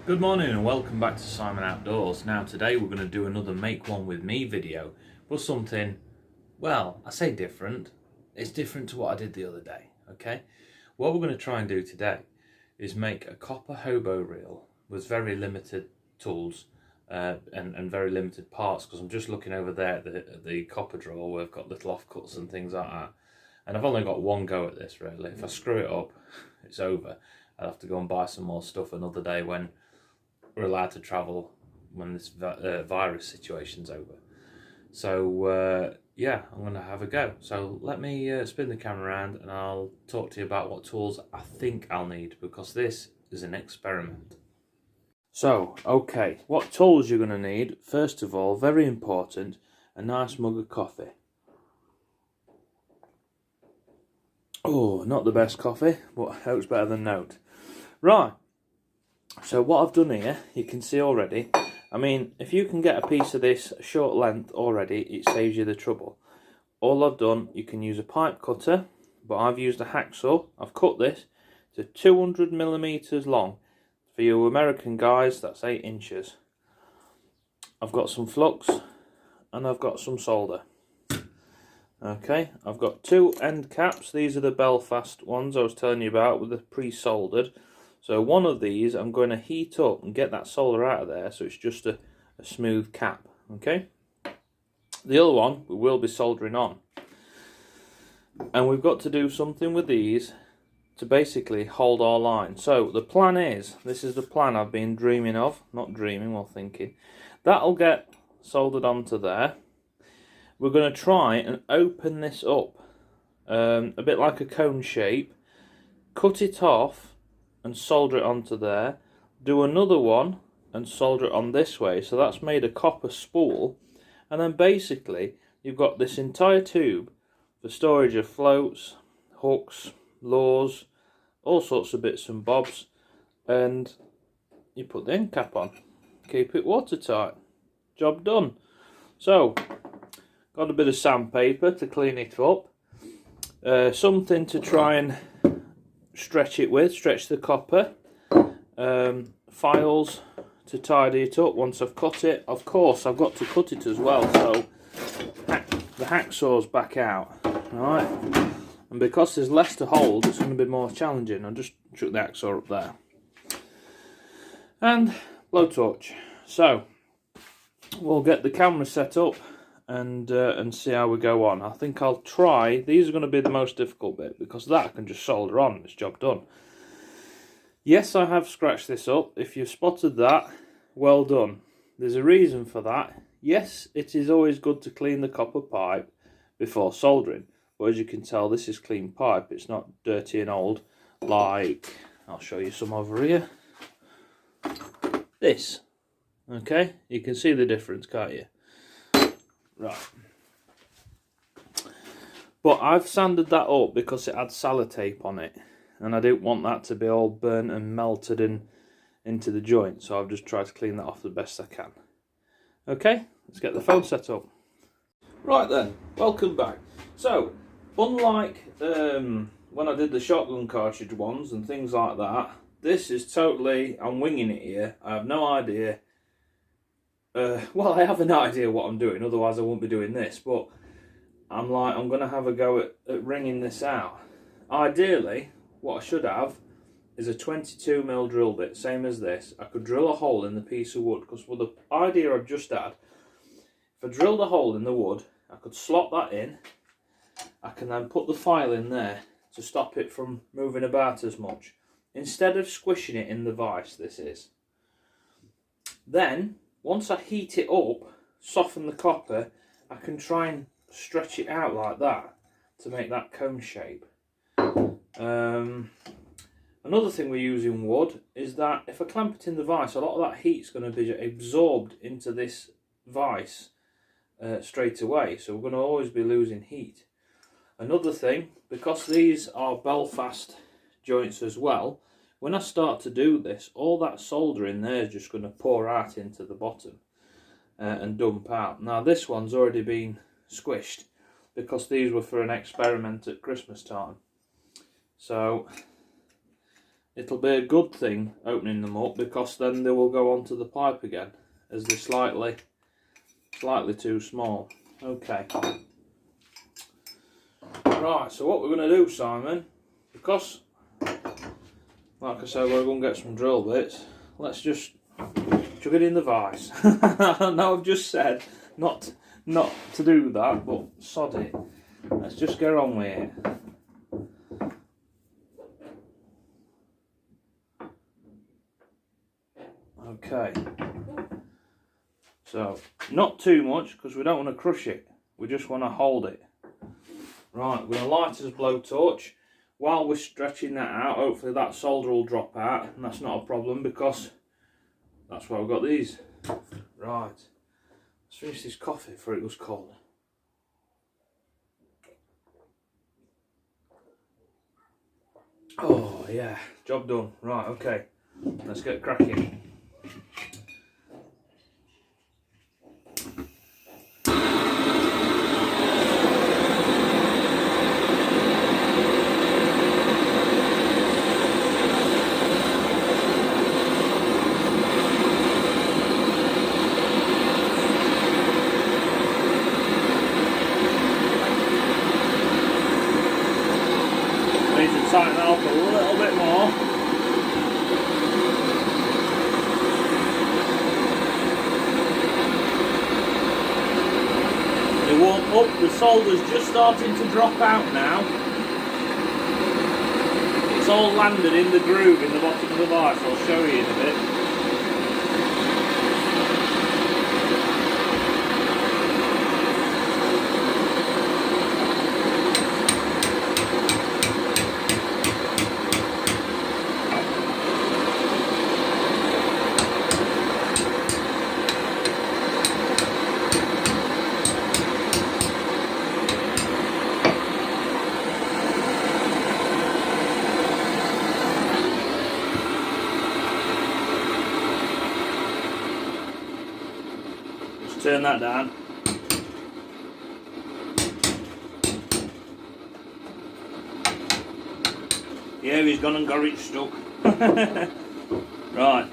Good morning and welcome back to Simon Outdoors. Now today we're going to do another make one with me video, but something, well, I say different. It's different to what I did the other day, okay? What we're going to try and do today is make a copper hobo reel with very limited tools and very limited parts, because I'm just looking over there at the copper drawer where I've got little offcuts and things like that. And I've only got one go at this really. If I screw it up, it's over. I'll have to go and buy some more stuff another day when we're allowed to travel, when this virus situation's over. So yeah, I'm going to have a go. So let me spin the camera around and I'll talk to you about what tools I think I'll need, because this is an experiment. So, okay, what tools you're going to need, first of all, very important, a nice mug of coffee. Oh, not the best coffee, but I hope it's better than note. Right, so what I've done here, you can see already, I mean, if you can get a piece of this short length already, it saves you the trouble. All I've done, you can use a pipe cutter, but I've used a hacksaw. I've cut this to 200mm long. For you American guys, that's 8 inches. I've got some flux and I've got some solder. Okay, I've got 2 end caps. These are the Belfast ones I was telling you about with the pre-soldered. So one of these I'm going to heat up and get that solder out of there so it's just a smooth cap. Okay, the other one we will be soldering on. And we've got to do something with these to basically hold our line. So the plan is, this is the plan I've been dreaming of, not dreaming while thinking. That'll get soldered onto there. We're going to try and open this up, a bit like a cone shape, cut it off and solder it onto there, do another one and solder it on this way, so that's made a copper spool, and then basically you've got this entire tube for storage of floats, hooks, lures, all sorts of bits and bobs, and you put the end cap on, keep it watertight, job done. So got a bit of sandpaper to clean it up, something to try and stretch it with, stretch the copper, files to tidy it up once I've cut it. Of course I've got to cut it as well, so the hacksaw's back out, alright, and because there's less to hold it's going to be more challenging. I just chuck the hacksaw up there and blowtorch. So we'll get the camera set up and see how we go on. I think I'll try, these are going to be the most difficult bit, because that I can just solder on, it's job done. Yes, I have scratched this up. If you've spotted that, well done. There's a reason for that. Yes, it is always good to clean the copper pipe before soldering, but as you can tell, this is clean pipe, it's not dirty and old like, I'll show you some over here, this. Okay, you can see the difference, can't you? Right, but I've sanded that up because it had sellotape on it and I didn't want that to be all burnt and melted into the joint, so I've just tried to clean that off the best I can. Okay, let's get the phone set up. Right then, welcome back. So unlike when I did the shotgun cartridge ones and things like that, this is totally, I'm winging it here. I have no idea. Well, I have an idea what I'm doing, otherwise I won't be doing this, but I'm going to have a go at wringing this out. Ideally, what I should have is a 22mm drill bit, same as this. I could drill a hole in the piece of wood, because with the idea I've just had, if I drilled a hole in the wood, I could slot that in. I can then put the file in there to stop it from moving about as much, instead of squishing it in the vise, this is. Then, once I heat it up, soften the copper, I can try and stretch it out like that to make that cone shape. Another thing we use in wood is that if I clamp it in the vise, a lot of that heat's going to be absorbed into this vise straight away, so we're going to always be losing heat. Another thing, because these are Belfast joints as well, when I start to do this, all that solder in there is just going to pour out into the bottom and dump out. Now this one's already been squished because these were for an experiment at Christmas time. So it'll be a good thing opening them up, because then they will go onto the pipe again, as they're slightly too small. Okay. Right, so what we're going to do, Simon, because, like I said, we're going to get some drill bits, let's just chuck it in the vise. Now I've just said not to do that, but sod it. Let's just get on with it. Okay. So, not too much, because we don't want to crush it. We just want to hold it. Right, we're going to light his blowtorch. While we're stretching that out, hopefully that solder will drop out, and that's not a problem, because that's why I've got these. Right, let's finish this coffee before it goes cold. Oh yeah, job done. Right, okay, let's get cracking. Tighten that up a little bit more. They warm up, the solder's just starting to drop out now. It's all landed in the groove in the bottom of the vise, I'll show you in a bit. Turn that down. Yeah, he's gone and got it stuck. Right.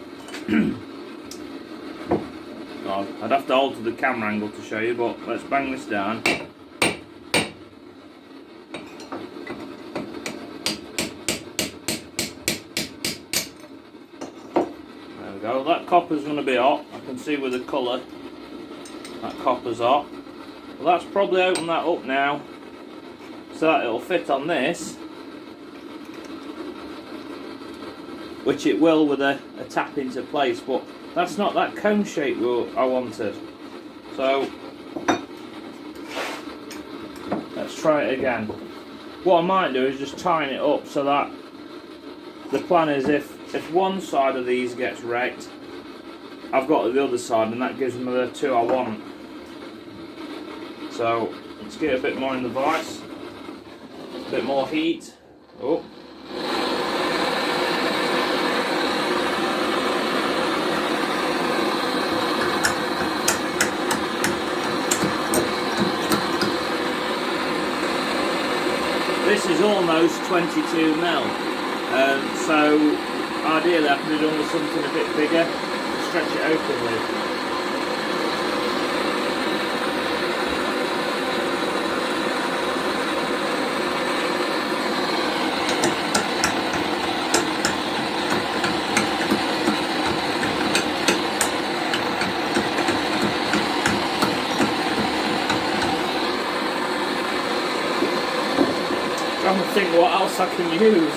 Well, I'd have to alter the camera angle to show you, but let's bang this down. There we go. That copper's going to be hot. I can see with the colour. That copper's hot. Well, that's probably opened that up now, so that it'll fit on this, which it will with a tap into place, but that's not that cone shape I wanted. So let's try it again. What I might do is just tighten it up so that the plan is if one side of these gets wrecked, I've got the other side, and that gives me the two I want. So let's get a bit more in the vise, a bit more heat. Oh. This is almost 22mm, so ideally I could have done with something a bit bigger to stretch it open with. Trying to think what else I can use.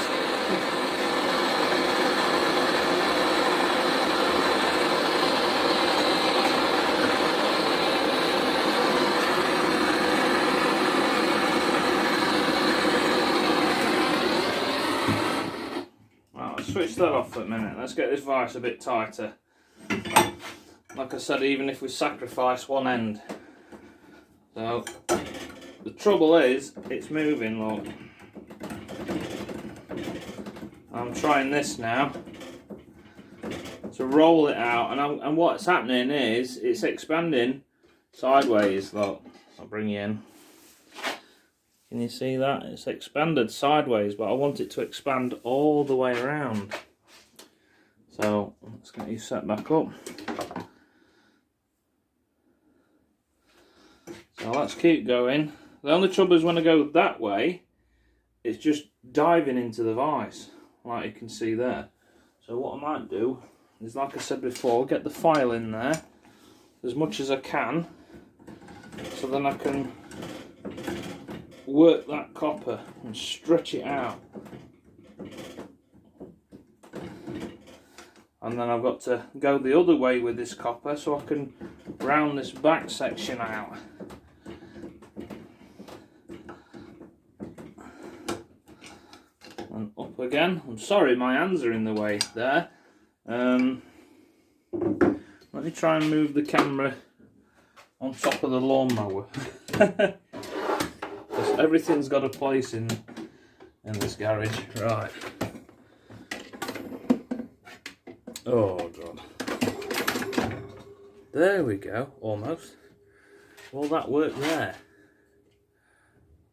Right, let's switch that off for a minute. Let's get this vise a bit tighter. Like I said, even if we sacrifice one end. So, the trouble is, it's moving, look. I'm trying this now to roll it out, and what's happening is it's expanding sideways. Look, I'll bring you in. Can you see that? It's expanded sideways, but I want it to expand all the way around. So let's get you set back up. So let's keep going. The only trouble is when I go that way, it's just diving into the vise, like you can see there. So what I might do is, like I said before, get the file in there as much as I can, so then I can work that copper and stretch it out. And then I've got to go the other way with this copper so I can round this back section out. And up again. I'm sorry, my hands are in the way there. Let me try and move the camera on top of the lawnmower. Because everything's got a place in this garage. Right. Oh god. There we go, almost. All that work there.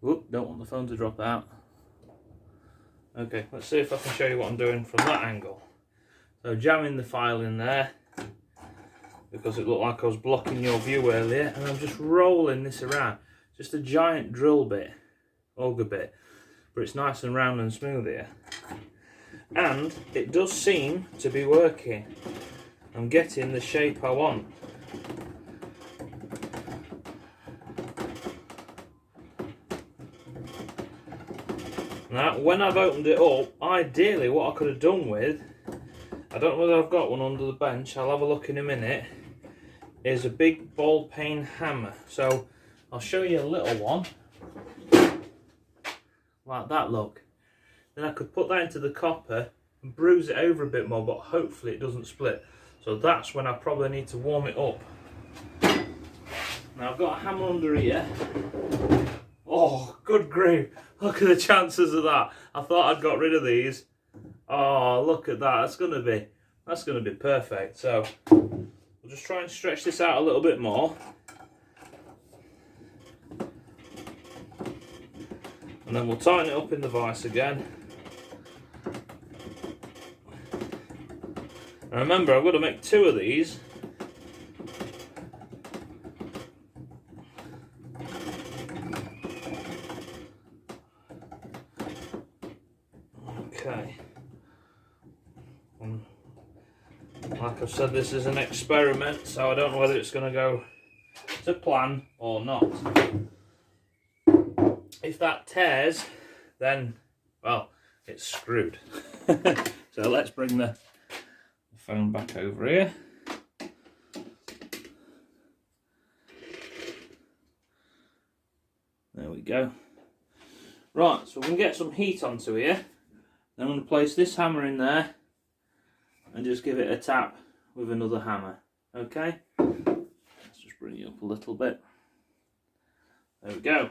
Whoop, don't want the phone to drop out. Okay, let's see if I can show you what I'm doing from that angle. So jamming the file in there, because it looked like I was blocking your view earlier, and I'm just rolling this around. Just a giant drill bit, auger bit, but it's nice and round and smooth here. And it does seem to be working. I'm getting the shape I want. Now, when I've opened it up, ideally what I could have done with, I don't know whether I've got one under the bench, I'll have a look in a minute, is a big ball peen hammer. So I'll show you a little one, like that, look. Then I could put that into the copper and bruise it over a bit more, but hopefully it doesn't split. So that's when I probably need to warm it up. Now I've got a hammer under here. Oh, good grief. Look at the chances of that. I thought I'd got rid of these. Oh, look at that. That's gonna be perfect. So we'll just try and stretch this out a little bit more. And then we'll tighten it up in the vise again. And remember, I've got to make 2 of these. Okay. Like I've said, this is an experiment, so I don't know whether it's going to go to plan or not. If that tears, then, well, it's screwed. So let's bring the phone back over here. There we go. Right, so we can get some heat onto here. Then I'm going to place this hammer in there and just give it a tap with another hammer. Okay? Let's just bring it up a little bit. There we go.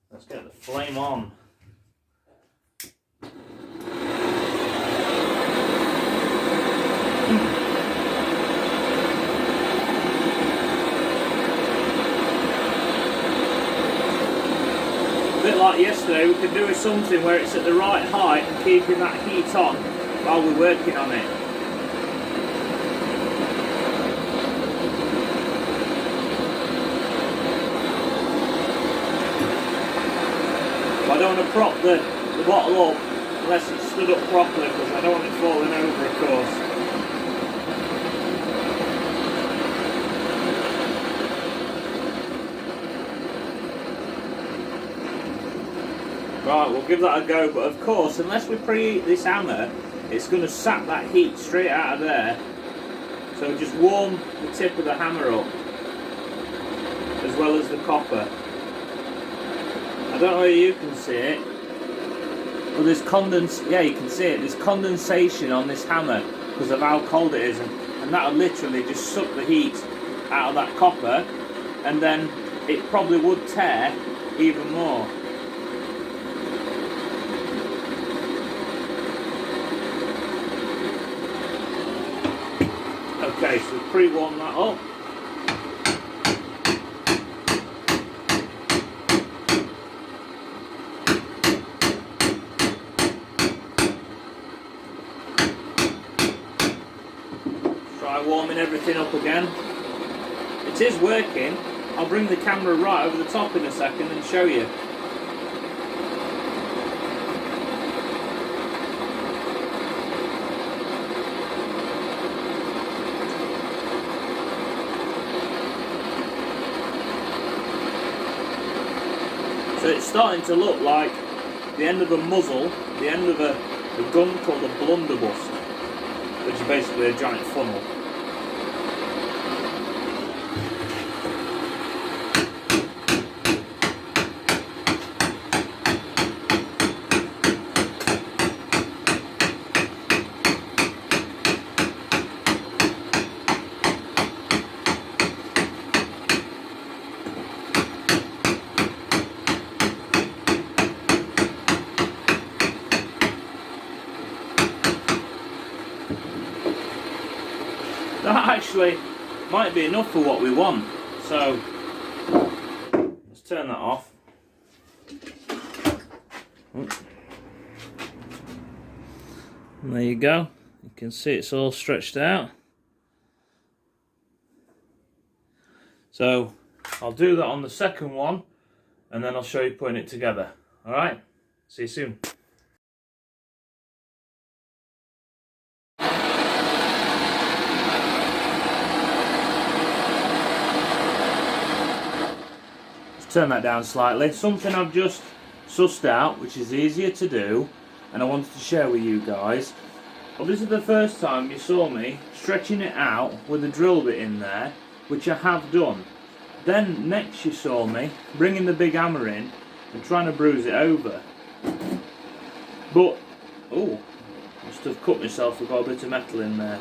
Let's get the flame on. A bit like yesterday, we could do with something where it's at the right height and keeping that heat on while we're working on it. I don't want to prop the bottle up unless it's stood up properly, because I don't want it falling over, of course. Right, we'll give that a go, but of course, unless we preheat this hammer, it's going to sap that heat straight out of there. So just warm the tip of the hammer up, as well as the copper. I don't know whether you can see it, but there's yeah, you can see it. There's condensation on this hammer because of how cold it is, and that'll literally just suck the heat out of that copper, and then it probably would tear even more. Okay, so pre-warm that up. by warming everything up again. It is working. I'll bring the camera right over the top in a second and show you. So it's starting to look like the end of a muzzle, the end of a gun called a blunderbuss, which is basically a giant funnel. That actually might be enough for what we want, so let's turn that off. And there you go, you can see it's all stretched out. So I'll do that on the second one and then I'll show you putting it together. Alright, see you soon. Turn that down slightly. Something I've just sussed out, which is easier to do, and I wanted to share with you guys. Well, this is the first time you saw me stretching it out with a drill bit in there, which I have done. Then next you saw me bringing the big hammer in and trying to bruise it over. But, oh, must have cut myself, I've got a bit of metal in there.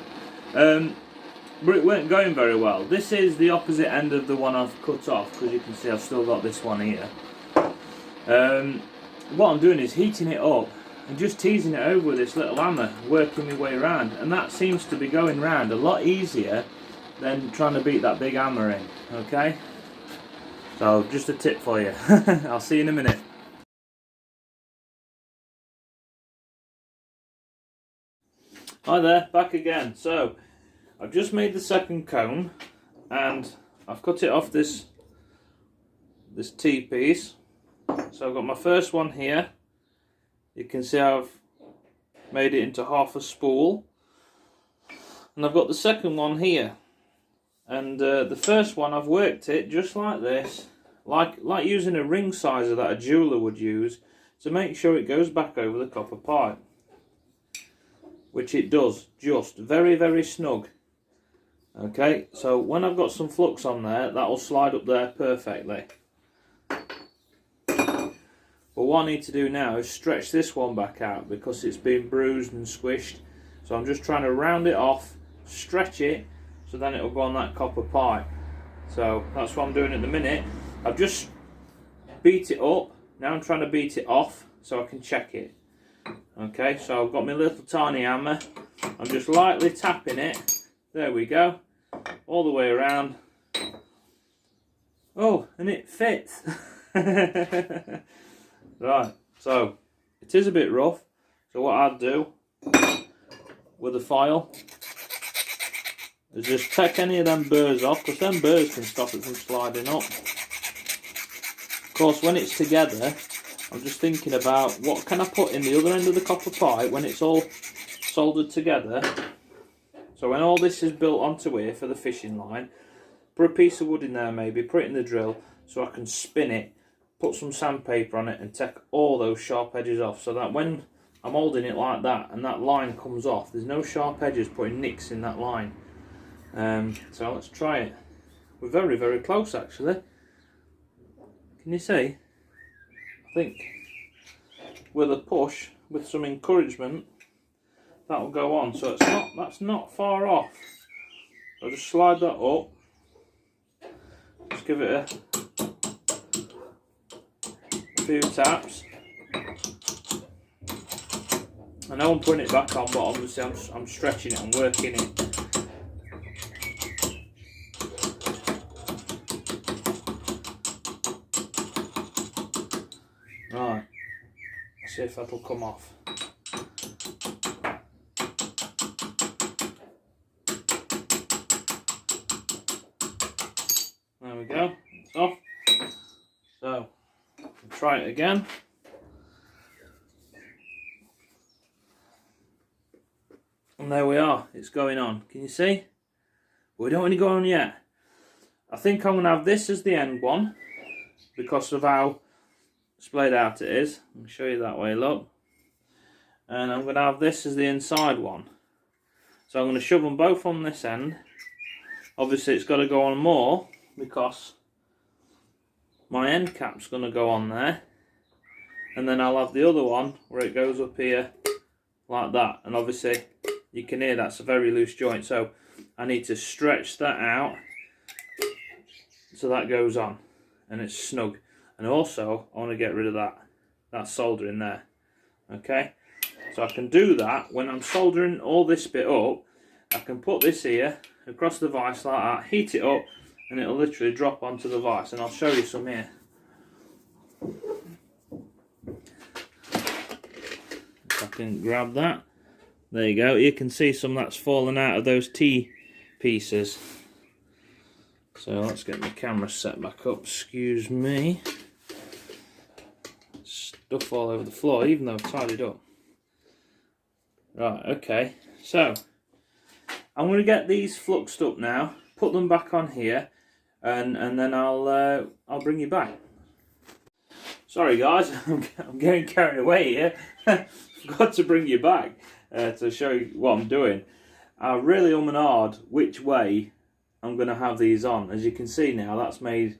But it weren't going very well. This is the opposite end of the one I've cut off, because you can see I've still got this one here. What I'm doing is heating it up and just teasing it over with this little hammer, working my way around, and that seems to be going round a lot easier than trying to beat that big hammer in. Okay? So just a tip for you. I'll see you in a minute. Hi there, back again. So I've just made the second cone and I've cut it off this T-piece. So I've got my first one here. You can see I've made it into half a spool. And I've got the second one here. And the first one I've worked it just like this, like using a ring sizer that a jeweler would use, to make sure it goes back over the copper pipe. Which it does, just very, very snug. Okay, so when I've got some flux on there, that will slide up there perfectly. But what I need to do now is stretch this one back out because it's been bruised and squished. So I'm just trying to round it off, stretch it, so then it will go on that copper pipe. So that's what I'm doing at the minute. I've just beat it up, now I'm trying to beat it off so I can check it. Okay, so I've got my little tiny hammer, I'm just lightly tapping it. There we go, all the way around. Oh, and it fits. Right, so it is a bit rough. So what I'll do with a file is just take any of them burrs off, because them burrs can stop it from sliding up. Of course, when it's together, I'm just thinking about what can I put in the other end of the copper pipe when it's all soldered together. So when all this is built onto here for the fishing line, put a piece of wood in there maybe, put it in the drill so I can spin it, put some sandpaper on it and take all those sharp edges off, so that when I'm holding it like that and that line comes off, there's no sharp edges putting nicks in that line. So let's try it. We're very, very close actually. Can you see? I think with a push, with some encouragement, that'll go on. So that's not far off. I'll just slide that up. Just give it a few taps. I know I'm putting it back on, but obviously I'm stretching it and working it. Right, let's see if that'll come off. we go, it's off. So, we'll try it again. And there we are, it's going on. Can you see? We don't want to go on yet. I think I'm going to have this as the end one because of how splayed out it is. I'll show you that way, look. And I'm going to have this as the inside one. So I'm going to shove them both on this end. Obviously it's got to go on more because my end cap's going to go on there. And then I'll have the other one where it goes up here like that. And obviously you can hear that's a very loose joint. So I need to stretch that out so that goes on and it's snug. And also I want to get rid of that soldering there. Okay, so I can do that when I'm soldering all this bit up. I can put this here across the vise like that, heat it up, and it'll literally drop onto the vise. And I'll show you some here. If I can grab that. There you go. You can see some that's fallen out of those T pieces. So let's get the camera set back up. Excuse me. Stuff all over the floor, even though I've tidied up. Right, okay. So I'm going to get these fluxed up now, put them back on here, and then I'll bring you back. Sorry guys, I'm getting carried away here. Forgot to bring you back to show you what I'm doing. I really and hard which way I'm going to have these on. As you can see now, that's made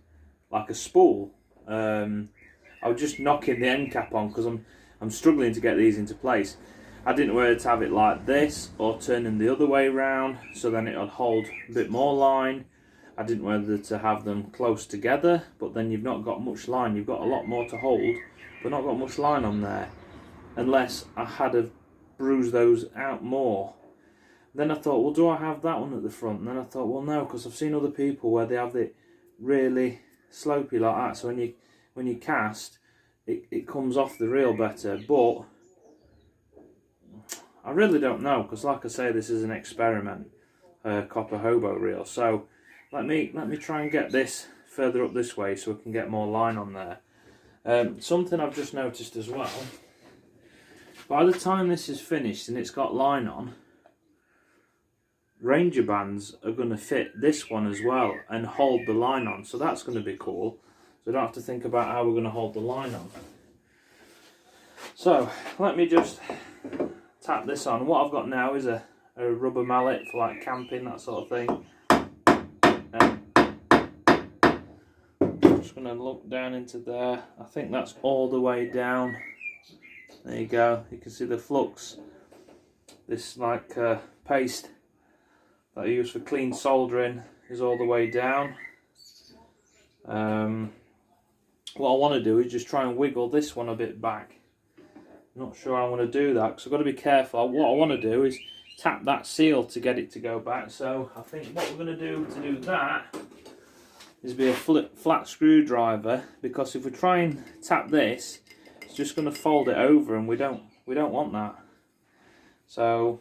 like a spool. I was just knocking the end cap on because I'm struggling to get these into place. I didn't know whether to have it like this or turning the other way round so then it would hold a bit more line. I didn't know whether to have them close together, but then you've not got much line. You've got a lot more to hold, but not got much line on there. Unless I had to bruise those out more. Then I thought, well, do I have that one at the front? And then I thought, well, no, because I've seen other people where they have it really slopey like that. So when you cast, it comes off the reel better. But I really don't know, because like I say, this is an experiment, copper hobo reel. So let me try and get this further up this way so we can get more line on there. Something I've just noticed as well, by the time this is finished and it's got line on, Ranger bands are going to fit this one as well and hold the line on. So that's going to be cool. So I don't have to think about how we're going to hold the line on. So let me just tap this on. What I've got now is a rubber mallet for like camping, that sort of thing. I'm just going to look down into there. I think that's all the way down. There you go. You can see the flux. This like paste that I use for clean soldering is all the way down. What I want to do is just try and wiggle this one a bit back. Not sure I want to do that because I've got to be careful. What I want to do is tap that seal to get it to go back. So I think what we're going to do that is be a flat screwdriver, because if we try and tap this, it's just going to fold it over, and we don't want that. So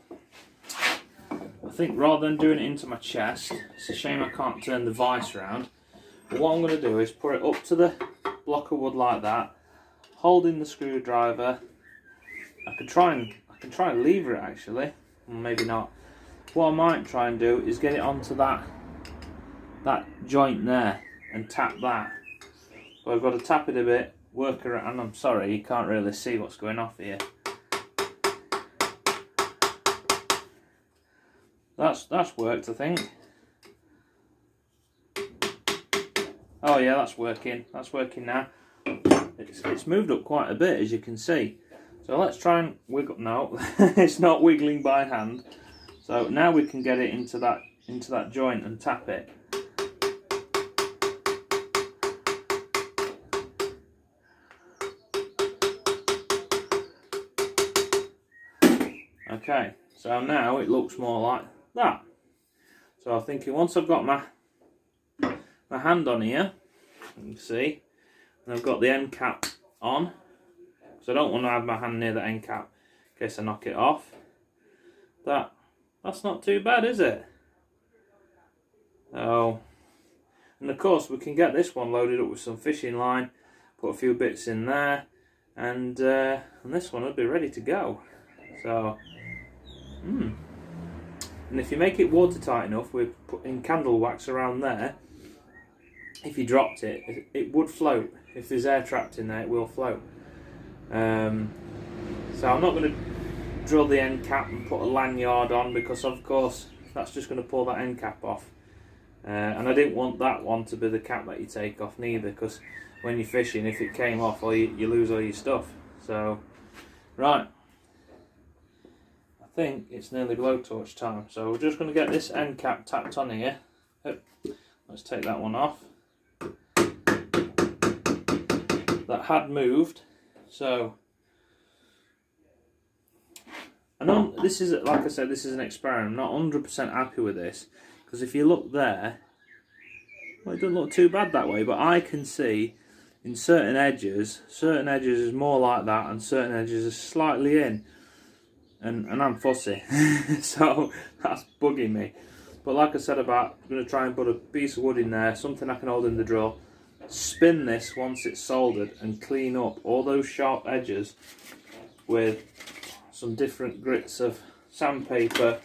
I think rather than doing it into my chest, it's a shame I can't turn the vise around. But what I'm going to do is put it up to the block of wood like that, holding the screwdriver. I can try and lever it actually, or maybe not. What I might try and do is get it onto that joint there and tap that. But I've got to tap it a bit, work around, and I'm sorry, you can't really see what's going off here. That's worked, I think. Oh yeah, that's working. That's working now. It's moved up quite a bit, as you can see. So let's try and wiggle. No, it's not wiggling by hand. So now we can get it into that joint and tap it. Okay, so now it looks more like that. So I'm thinking once I've got my hand on here, you can see, and I've got the end cap on, so I don't want to have my hand near the end cap in case I knock it off. That's not too bad, is it? Oh, And of course we can get this one loaded up with some fishing line, put a few bits in there, and this one will be ready to go. So, and if you make it watertight enough, we're putting candle wax around there. If you dropped it, it would float. If there's air trapped in there, it will float. So I'm not going to drill the end cap and put a lanyard on, because of course that's just going to pull that end cap off. And I didn't want that one to be the cap that you take off neither, because when you're fishing, if it came off, you lose all your stuff. So, right, I think it's nearly blowtorch time. So we're just going to get this end cap tapped on here. Let's take that one off. That had moved. So, I know this is, like I said, this is an experiment. I'm not 100% happy with this, because if you look there, well, it doesn't look too bad that way, but I can see in certain edges is more like that, and certain edges are slightly in, and I'm fussy, so that's bugging me. But like I said about, I'm going to try and put a piece of wood in there, something I can hold in the drill, spin this once it's soldered, and clean up all those sharp edges with some different grits of sandpaper,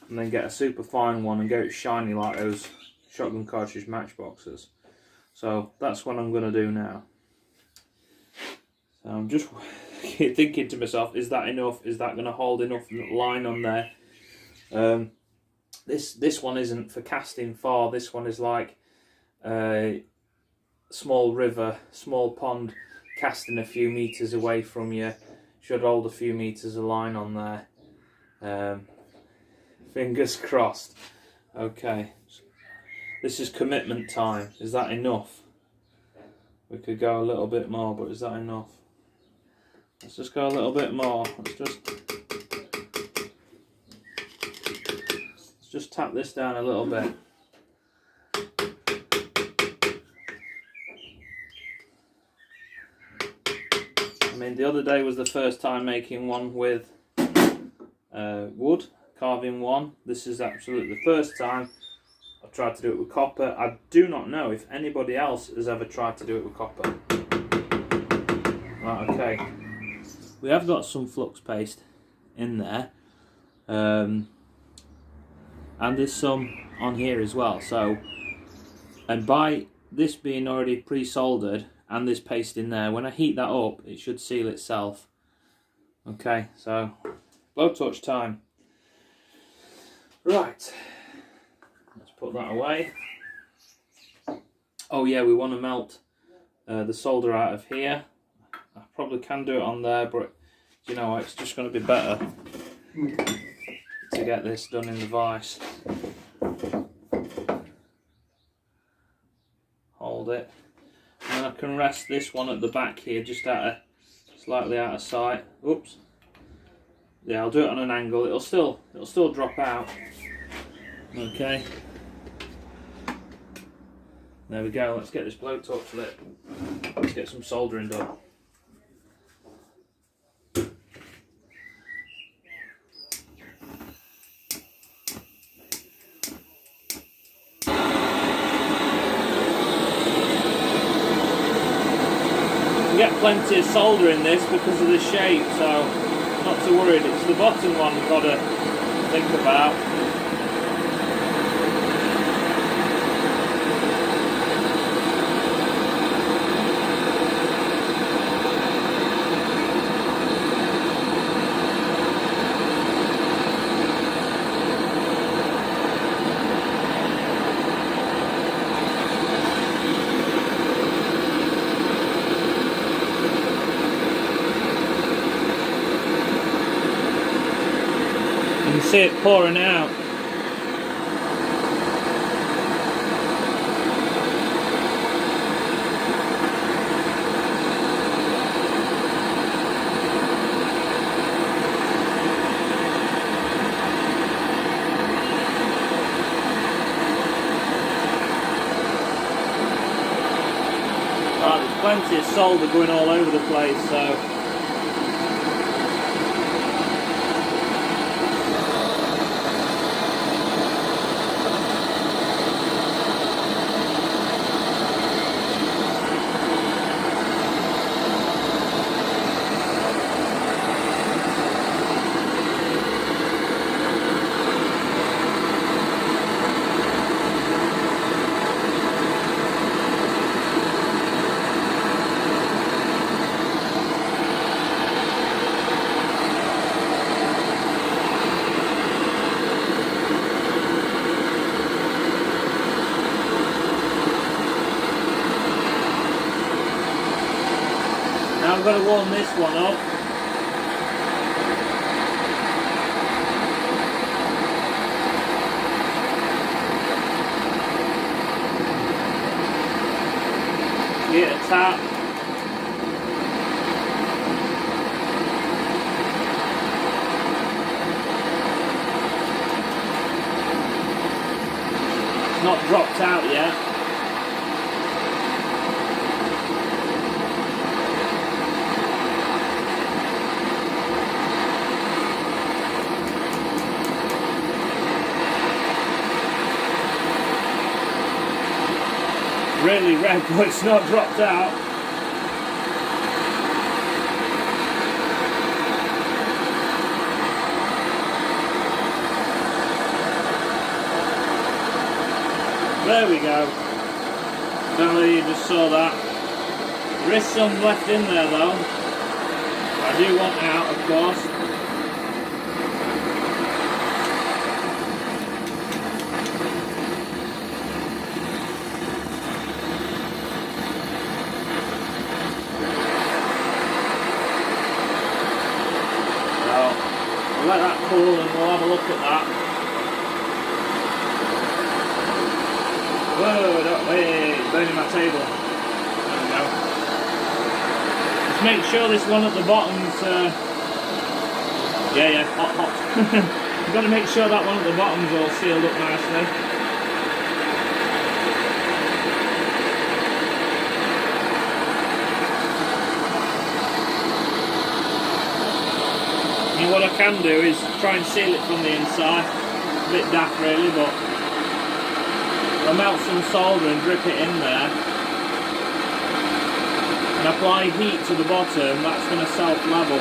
and then get a super fine one and get it shiny like those shotgun cartridge matchboxes. So that's what I'm going to do now. So I'm just thinking to myself, is that enough? Is that going to hold enough line on there? This one isn't for casting far. This one is like a small river, small pond, casting a few meters away from you. Should hold a few meters of line on there. Fingers crossed. Okay, this is commitment time. Is that enough? We could go a little bit more, but is that enough? Let's just go a little bit more. Let's just tap this down a little bit. I mean, the other day was the first time making one with wood, carving one. This is absolutely the first time I've tried to do it with copper. I do not know if anybody else has ever tried to do it with copper. Right, okay. We have got some flux paste in there. And there's some on here as well. So, and by this being already pre-soldered and this paste in there, when I heat that up, it should seal itself. Okay, so blowtorch time. Right, let's put that away. Oh yeah, we want to melt the solder out of here. I probably can do it on there, but you know what, it's just going to be better to get this done in the vise. Hold it. And I can rest this one at the back here, just slightly out of sight. Oops. Yeah, I'll do it on an angle. It'll still drop out. Okay. There we go. Let's get this blowtorch lit. Let's get some soldering done. You get plenty of solder in this because of the shape, so not too worried. It's the bottom one we've got to think about. You can see it pouring out. Right, there's plenty of solder going all over the place, so got to warm this one up. Get a tap. Not dropped out yet. Really red, but it's not dropped out. There we go. Don't know if you just saw that. There is some left in there though. I do want out, of course. So, we'll let that cool and we'll have a look at that. Whoa, hey, burning my table. There we go. Just make sure this one at the bottom's, yeah, hot. You've got to make sure that one at the bottom's all sealed up nicely. And what I can do is try and seal it from the inside. A bit daft really, but I'll melt some solder and drip it in there and apply heat to the bottom. That's going to self-level.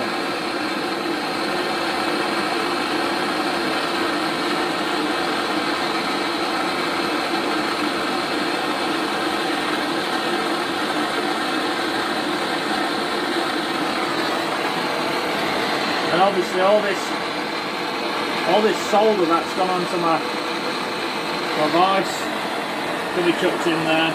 And obviously all this solder that's gone onto my vise can be chucked in there.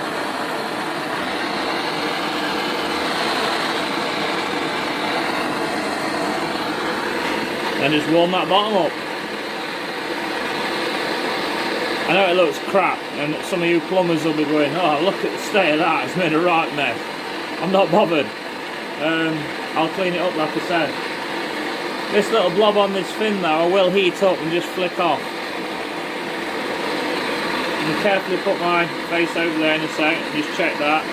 And just warm that bottom up. I know it looks crap, and some of you plumbers will be going, oh look at the state of that, it's made a right mess. I'm not bothered. I'll clean it up like I said. This little blob on this fin though, I will heat up and just flick off. And carefully put my face over there in a sec and just check that.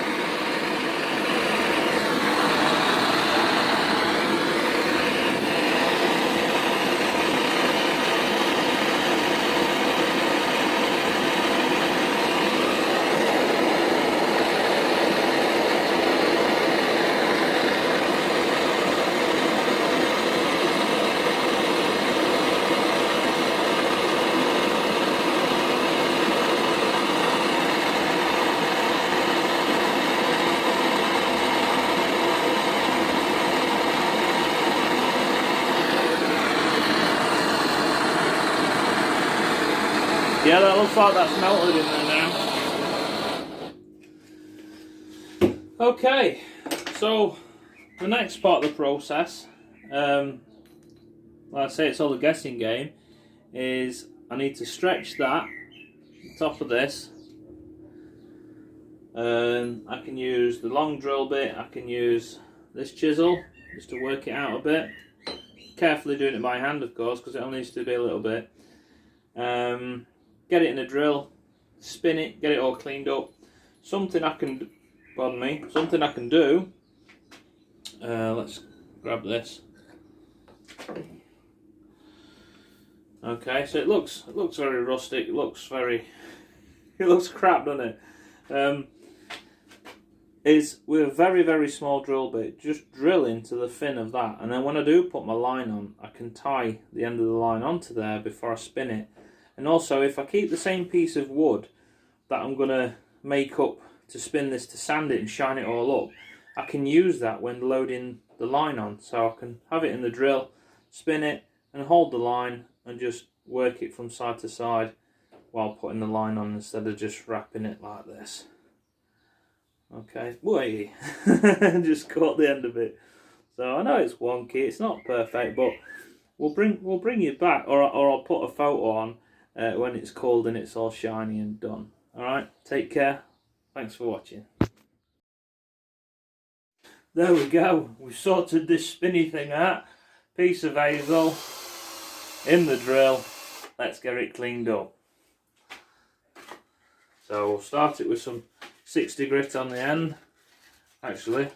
Yeah, that looks like that's melted in there now. Okay, so the next part of the process, like I say, it's all a guessing game, is I need to stretch that, top of this. I can use the long drill bit, I can use this chisel, just to work it out a bit. Carefully doing it by hand, of course, because it only needs to be a little bit. Get it in a drill, spin it, get it all cleaned up. Something I can, pardon me, something I can do. Let's grab this. Okay, so it looks very rustic. It looks crap, doesn't it? Is with a very small drill bit, just drill into the fin of that, and then when I do put my line on, I can tie the end of the line onto there before I spin it. And also, if I keep the same piece of wood that I'm going to make up to spin this to sand it and shine it all up, I can use that when loading the line on. So I can have it in the drill, spin it and hold the line and just work it from side to side while putting the line on instead of just wrapping it like this. Okay, wait, just caught the end of it. So I know it's wonky, it's not perfect, but we'll bring you back, or I'll put a photo on when it's cold and it's all shiny and done. Alright, take care. Thanks for watching. There we go. We've sorted this spinny thing out. Piece of hazel in the drill. Let's get it cleaned up. So we'll start it with some 60 grit on the end. Actually,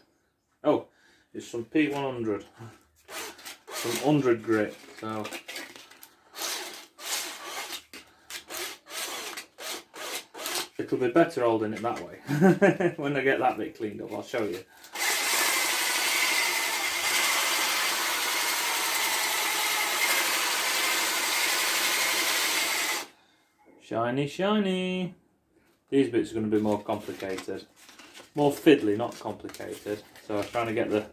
oh, it's some P100. Some 100 grit. So it'll be better holding it that way. When I get that bit cleaned up, I'll show you. Shiny, shiny. These bits are going to be more complicated. More fiddly, not complicated. So I'm trying to get the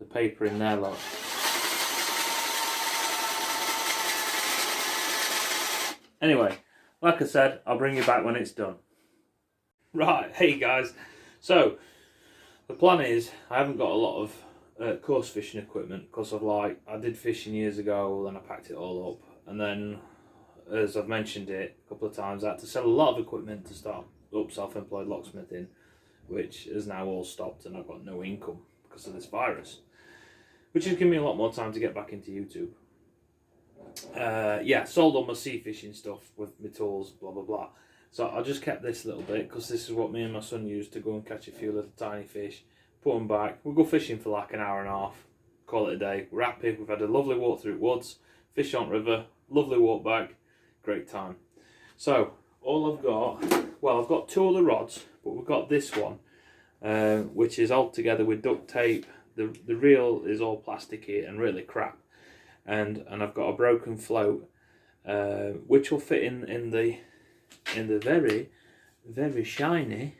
paper in there, look. Anyway, like I said, I'll bring you back when it's done. Right, hey guys. So, the plan is, I haven't got a lot of coarse fishing equipment because I did fishing years ago, then I packed it all up. And then, as I've mentioned it a couple of times, I had to sell a lot of equipment to start up self-employed locksmithing, which has now all stopped and I've got no income because of this virus, which has given me a lot more time to get back into YouTube. Yeah, sold all my sea fishing stuff with my tools, blah blah blah. So I just kept this little bit because this is what me and my son used to go and catch a few little tiny fish, put them back. We'll go fishing for like an hour and a half, call it a day. We're happy. We've had a lovely walk through woods, fish on river, lovely walk back, great time. So all I've got, well, I've got two other rods, but we've got this one, which is all together with duct tape. The reel is all plasticky and really crap, and I've got a broken float, which will fit in the very, very shiny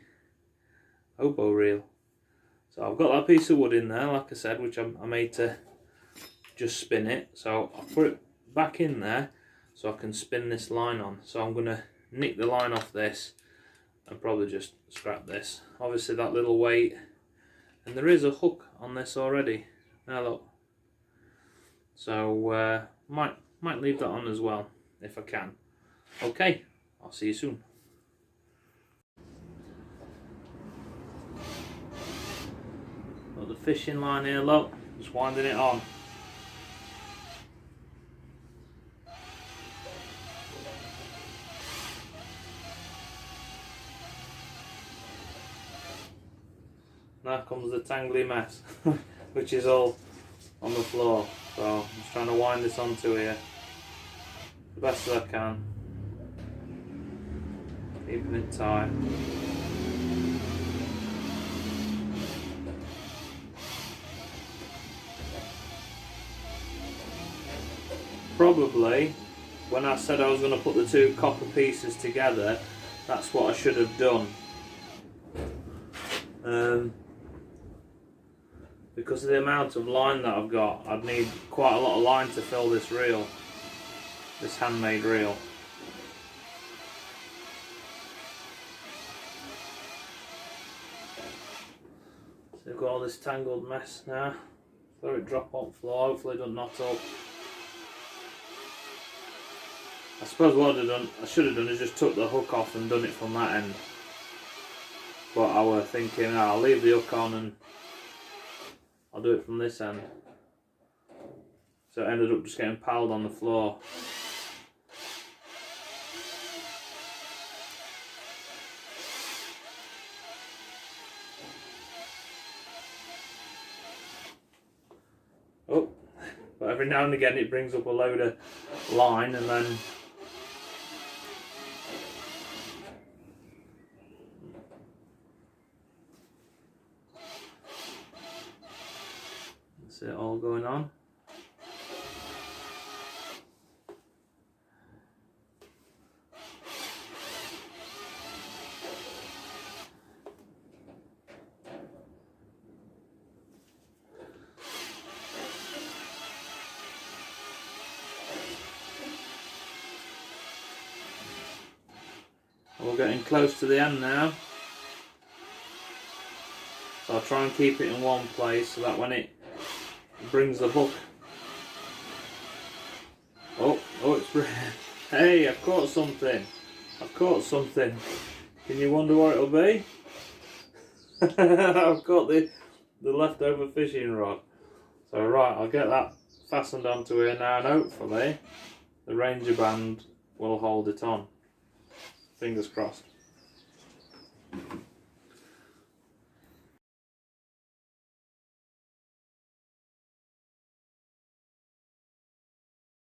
hobo reel. So I've got that piece of wood in there, like I said, which I made to just spin it. So I'll put it back in there so I can spin this line on. So I'm going to nick the line off this and probably just scrap this. Obviously that little weight, and there is a hook on this already. Now look. So might leave that on as well if I can. Okay, I'll see you soon. Got the fishing line here, look, just winding it on. Now comes the tangly mess, which is all on the floor. So I'm just trying to wind this onto here the best as I can, keeping it tight. Probably when I said I was going to put the two copper pieces together, that's what I should have done. Because of the amount of line that I've got, I'd need quite a lot of line to fill this reel, this handmade reel. So I've got all this tangled mess now. Let it drop on the floor, hopefully it doesn't knot up. I suppose what I should have done is just took the hook off and done it from that end. But I was thinking, oh, I'll leave the hook on and I'll do it from this end. So it ended up just getting piled on the floor. Oh, but every now and again it brings up a load of line and then that's it all going on. We're getting close to the end now, so I'll try and keep it in one place so that when it brings the hook. Oh, it's... Hey, I've caught something. I've caught something. Can you wonder what it'll be? I've got the leftover fishing rod. So right, I'll get that fastened onto here now, and hopefully the Ranger band will hold it on. Fingers crossed.